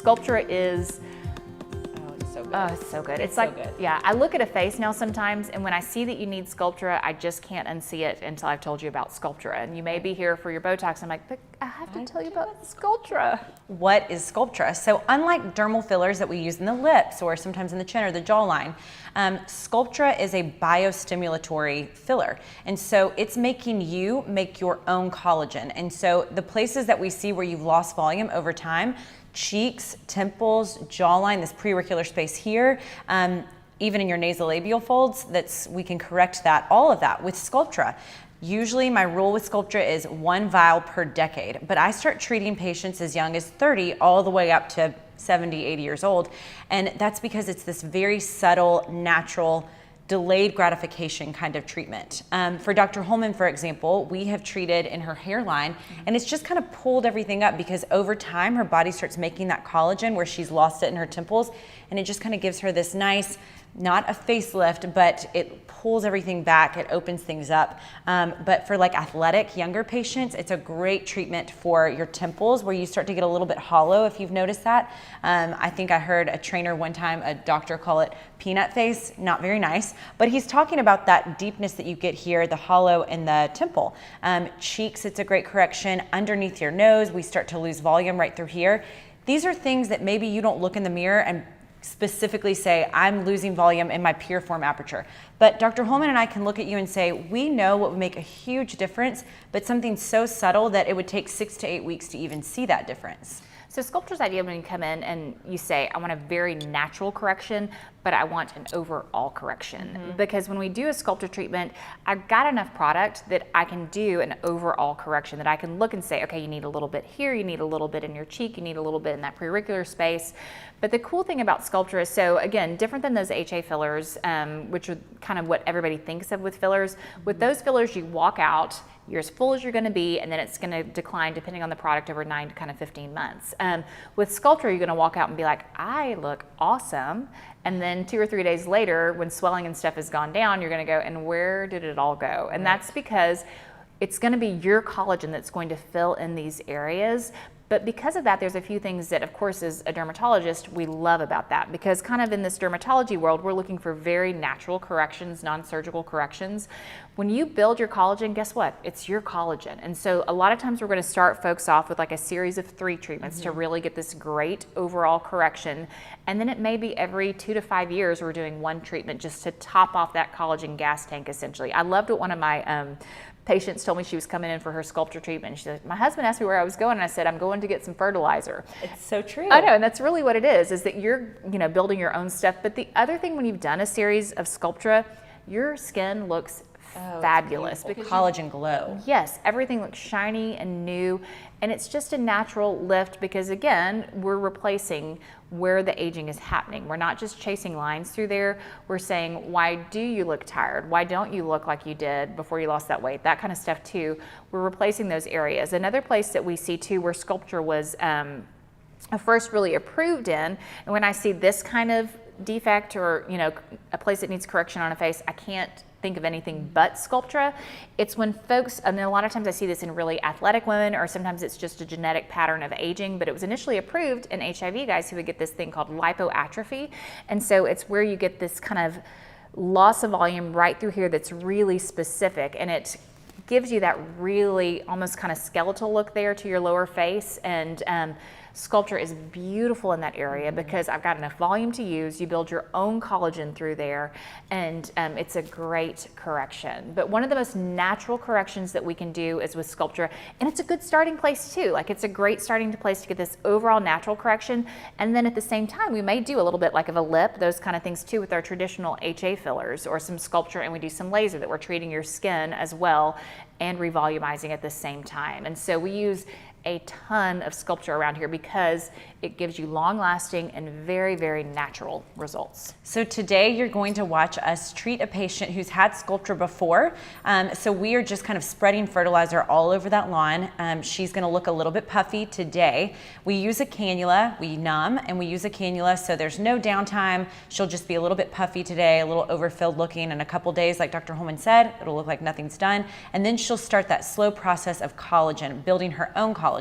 Sculptra is, So good. oh, it's so good. It's so like, good. yeah, I look at a face now sometimes, and when I see that you need Sculptra, I just can't unsee it until I've told you about Sculptra. And you may be here for your Botox. I'm like, but I have to tell you about Sculptra. What is Sculptra? So unlike dermal fillers that we use in the lips or sometimes in the chin or the jawline, Sculptra is a biostimulatory filler. And so it's making you make your own collagen. And so the places that we see where you've lost volume over time, cheeks, temples, jawline, this preauricular space here, even in your nasolabial folds, we can correct that, all of that with Sculptra. Usually my rule with Sculptra is 1 vial per decade, but I start treating patients as young as 30 all the way up to 70, 80 years old. And that's because it's this very subtle, natural, delayed gratification kind of treatment. For Dr. Holman, for example, we have treated in her hairline, and it's just kind of pulled everything up because over time her body starts making that collagen where she's lost it in her temples, and it just kind of gives her this nice, not a facelift, but it pulls everything back, it opens things up. But for like athletic younger patients, it's a great treatment for your temples where you start to get a little bit hollow, if you've noticed that. I think I heard a trainer one time, a doctor, call it peanut face, not very nice, but he's talking about that deepness that you get here, the hollow in the temple. Cheeks, it's a great correction. Underneath your nose, we start to lose volume right through here. These are things that maybe you don't look in the mirror and specifically say, I'm losing volume in my piriform aperture. But Dr. Holman and I can look at you and say, we know what would make a huge difference, but something so subtle that it would take 6 to 8 weeks to even see that difference. So Sculptra's idea when you come in and you say, I want a very natural correction, but I want an overall correction. Because when we do a Sculptra treatment, I've got enough product that I can do an overall correction, that I can look and say, okay, you need a little bit here, you need a little bit in your cheek, you need a little bit in that preauricular space. But the cool thing about Sculptra is, so again, different than those HA fillers, which are kind of what everybody thinks of with fillers. With those fillers, you walk out, you're as full as you're going to be, and then it's going to decline depending on the product over 9 to kind of 15 months. With Sculptra, you're going to walk out and be like, I look awesome. And then 2 or 3 days later, when swelling and stuff has gone down, you're going to go, and where did it all go? And that's because it's going to be your collagen that's going to fill in these areas. But because of that, there's a few things that, of course, as a dermatologist, we love about that, because kind of in this dermatology world, we're looking for very natural corrections, non-surgical corrections. When you build your collagen, guess what? It's your collagen. And so a lot of times we're going to start folks off with like a series of 3 treatments to really get this great overall correction. And then it may be every 2 to 5 years we're doing 1 treatment just to top off that collagen gas tank, essentially. I loved what one of my patients told me. She was coming in for her Sculptra treatment. She said, my husband asked me where I was going, and I said, I'm going to get some fertilizer. It's so true. I know, and that's really what it is that you're, building your own stuff. But the other thing, when you've done a series of Sculptra, your skin looks fabulous. Because collagen glow. Yes, everything looks shiny and new, and it's just a natural lift because, again, we're replacing where the aging is happening. We're not just chasing lines through there. We're saying, why do you look tired? Why don't you look like you did before you lost that weight? That kind of stuff too. We're replacing those areas. Another place that we see too where Sculptra was first really approved in, and when I see this kind of defect or a place that needs correction on a face, I can't think of anything but Sculptra. It's when folks, and a lot of times I see this in really athletic women, or sometimes it's just a genetic pattern of aging, but it was initially approved in HIV guys who would get this thing called lipoatrophy. And so it's where you get this kind of loss of volume right through here that's really specific, and it gives you that really almost kind of skeletal look there to your lower face. And Sculptra is beautiful in that area because I've got enough volume to use. You build your own collagen through there, and it's a great correction. But one of the most natural corrections that we can do is with Sculptra, and it's a good starting place too. Like, it's a great starting place to get this overall natural correction, and then at the same time, we may do a little bit like of a lip, those kind of things too with our traditional HA fillers, or some Sculptra, and we do some laser that we're treating your skin as well and revolumizing at the same time. And so we use a ton of Sculptra around here because it gives you long-lasting and very, very natural results. So today you're going to watch us treat a patient who's had Sculptra before. So we are just kind of spreading fertilizer all over that lawn. She's going to look a little bit puffy today. We use a cannula, we numb, and we use a cannula, so there's no downtime. She'll just be a little bit puffy today, a little overfilled looking. In a couple days, like Dr. Holman said, it'll look like nothing's done. And then she'll start that slow process of collagen, building her own collagen.